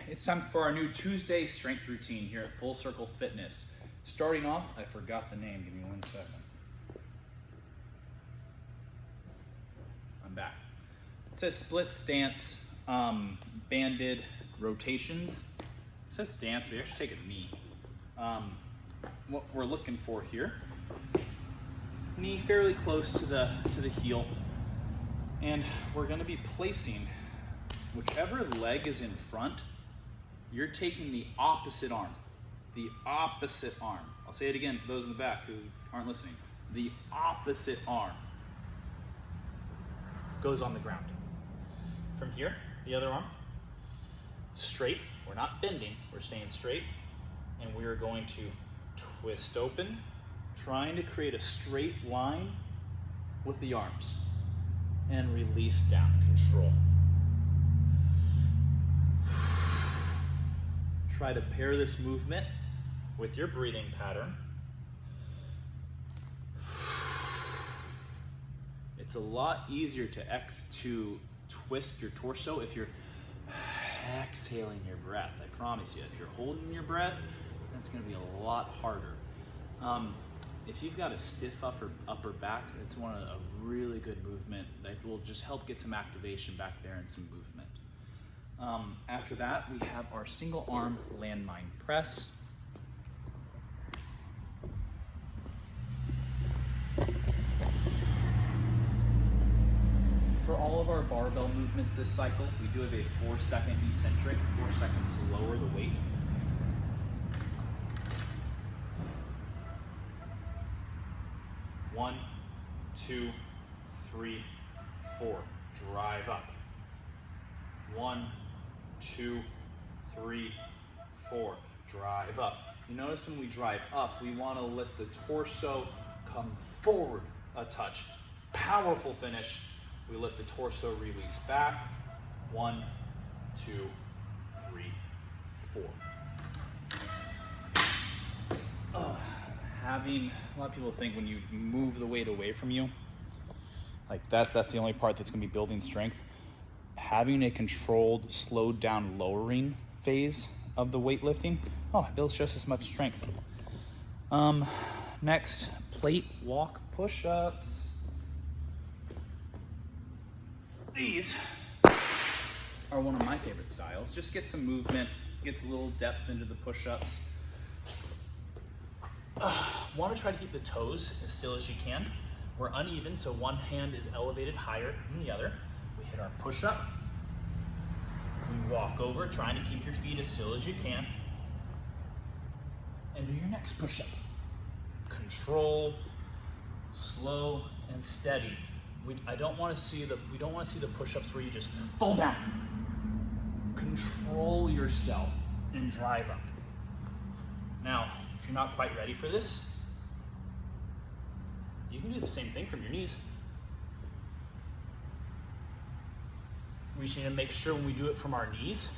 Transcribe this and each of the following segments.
It's time for our new Tuesday strength routine here at Full Circle Fitness. Starting off, I forgot the name, give me 1 second. I'm back. It says split stance, banded rotations. It says stance, but you actually take a knee. What we're looking for here, knee fairly close to the heel, and we're gonna be placing whichever leg is in front. You're taking the opposite arm. The opposite arm. I'll say it again for those in the back who aren't listening. The opposite arm goes on the ground. From here, the other arm, straight. We're not bending, we're staying straight. And we are going to twist open, trying to create a straight line with the arms. And release down, control. Try to pair this movement with your breathing pattern. It's a lot easier to twist your torso if you're exhaling your breath. I promise you, if you're holding your breath, that's gonna be a lot harder. If you've got a stiff upper back, it's a really good movement that will just help get some activation back there and some movement. After that, we have our single arm landmine press. For all of our barbell movements this cycle, we do have a 4-second eccentric, 4 seconds to lower the weight. One, 2, 3, 4. Drive up. 1, 2, 3, 4. Drive up. You notice when we drive up, we want to let the torso come forward a touch. Powerful finish. We let the torso release back. 1, 2, 3, 4. A lot of people think when you move the weight away from you, like that's the only part that's going to be building strength. Having a controlled, slowed down lowering phase of the weightlifting, it builds just as much strength. Next, plate walk push-ups. These are one of my favorite styles. Just get some movement, gets a little depth into the push-ups. Want to try to keep the toes as still as you can. We're uneven, so one hand is elevated higher than the other. We hit our push-up. We walk over, trying to keep your feet as still as you can. And do your next push-up. Control, slow and steady. We don't want to see the push-ups where you just fall down. Control yourself and drive up. Now, if you're not quite ready for this, you can do the same thing from your knees. We just need to make sure when we do it from our knees,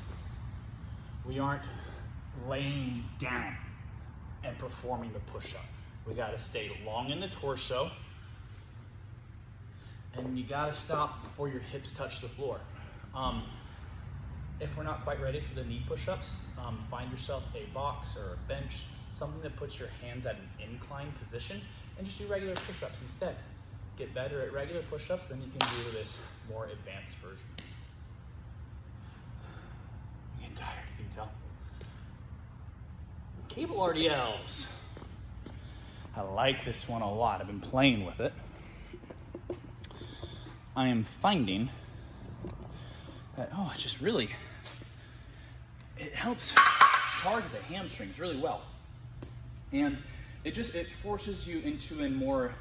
we aren't laying down and performing the push-up. We gotta stay long in the torso, and you gotta stop before your hips touch the floor. If we're not quite ready for the knee push-ups, find yourself a box or a bench, something that puts your hands at an inclined position, and just do regular push-ups instead. Get better at regular push-ups, then you can do this more advanced version. I'm getting tired, you can tell. Cable RDLs. I like this one a lot. I've been playing with it. I am finding that, it helps target the hamstrings really well. And it forces you into a more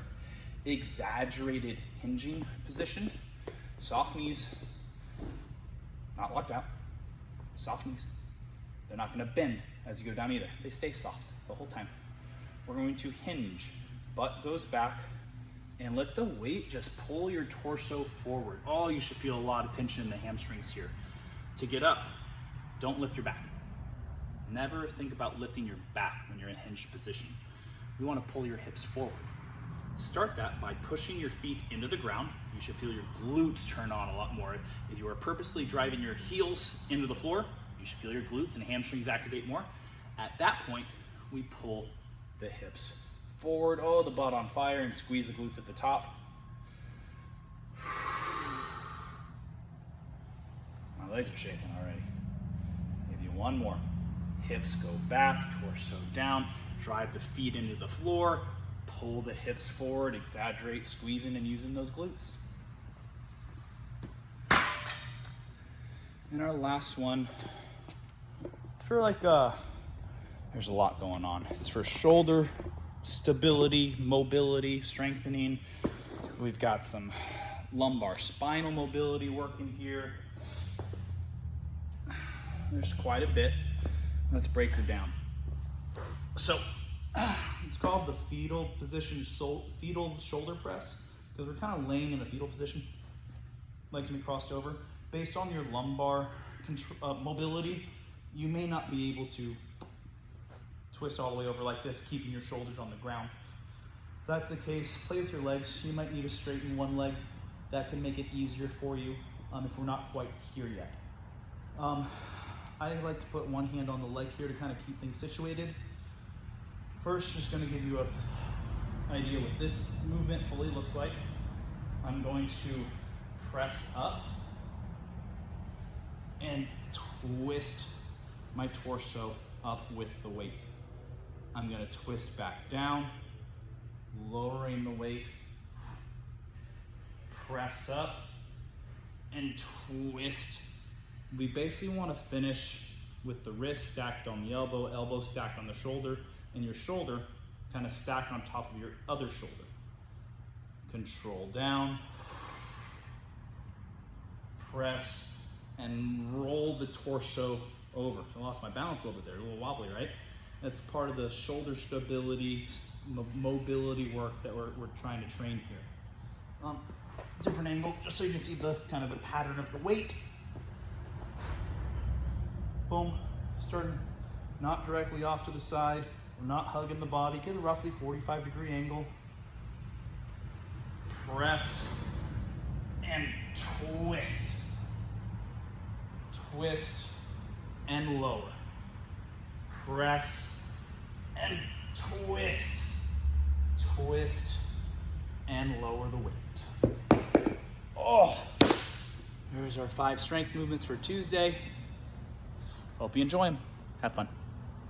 exaggerated hinging position. Soft knees, not locked out. Soft knees. They're not going to bend as you go down either. They stay soft the whole time. We're going to hinge. Butt goes back, and let the weight just pull your torso forward. You should feel a lot of tension in the hamstrings here. To get up, don't lift your back. Never think about lifting your back when you're in hinged position. We want to pull your hips forward. Start that by pushing your feet into the ground. You should feel your glutes turn on a lot more. If you are purposely driving your heels into the floor, You should feel your glutes and hamstrings activate more. At that point, we pull the hips forward. Oh, the butt on fire, and squeeze the glutes at the top. My legs are shaking already. Give you one more. Hips go back, torso down, drive the feet into the floor, pull the hips forward, exaggerate, squeezing and using those glutes. And our last one, it's for like, there's a lot going on. It's for shoulder stability, mobility, strengthening. We've got some lumbar spinal mobility working here. There's quite a bit. Let's break her down. So it's called the fetal position, fetal shoulder press, because we're kind of laying in a fetal position, legs may be crossed over. Based on your lumbar mobility, you may not be able to twist all the way over like this, keeping your shoulders on the ground. If that's the case, play with your legs. You might need to straighten one leg. That can make it easier for you if we're not quite here yet. I like to put one hand on the leg here to kind of keep things situated. First, just going to give you an idea what this movement fully looks like. I'm going to press up and twist my torso up with the weight. I'm going to twist back down, lowering the weight, press up, and twist. We basically want to finish with the wrist stacked on the elbow, elbow stacked on the shoulder, and your shoulder kind of stacked on top of your other shoulder. Control down, press, and roll the torso over. I lost my balance a little bit there, a little wobbly, right? That's part of the shoulder stability, mobility work that we're trying to train here. Different angle, just so you can see the kind of the pattern of the weight. Boom, starting not directly off to the side. We're not hugging the body. Get a roughly 45-degree angle. Press and twist. Twist and lower. Press and twist. Twist and lower the weight. Oh, there's our 5 strength movements for Tuesday. Hope you enjoy them. Have fun.